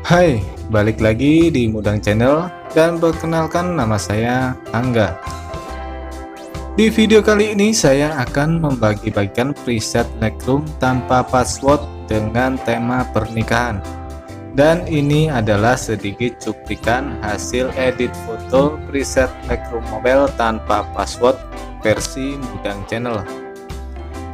Hai, balik lagi di Mudang Channel dan perkenalkan nama saya Angga. Di video kali ini saya akan membagi-bagikan preset Lightroom tanpa password dengan tema pernikahan. Dan ini adalah sedikit cuplikan hasil edit foto preset Lightroom Mobile tanpa password versi Mudang Channel.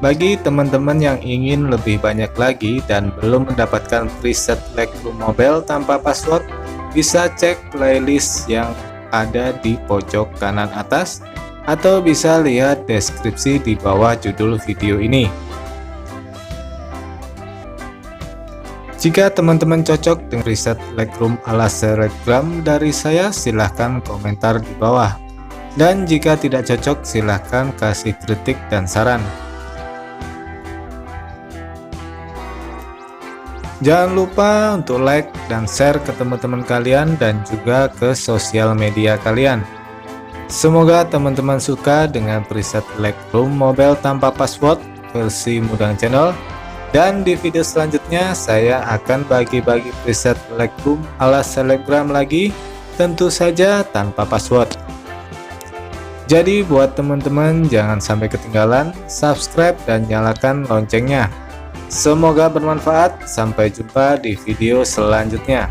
Bagi teman-teman yang ingin lebih banyak lagi dan belum mendapatkan preset Lightroom Mobile tanpa password, bisa cek playlist yang ada di pojok kanan atas atau bisa lihat deskripsi di bawah judul video ini. Jika teman-teman cocok dengan preset Lightroom ala selebgram dari saya, silahkan komentar di bawah. Dan jika tidak cocok, silahkan kasih kritik dan saran. Jangan lupa untuk like dan share ke teman-teman kalian dan juga ke sosial media kalian. Semoga teman-teman suka dengan preset Lightroom Mobile tanpa password versi Mudang Channel. Dan di video selanjutnya saya akan bagi-bagi preset Lightroom ala selebgram lagi, tentu saja tanpa password. Jadi buat teman-teman jangan sampai ketinggalan, subscribe dan nyalakan loncengnya. Semoga bermanfaat. Sampai jumpa di video selanjutnya.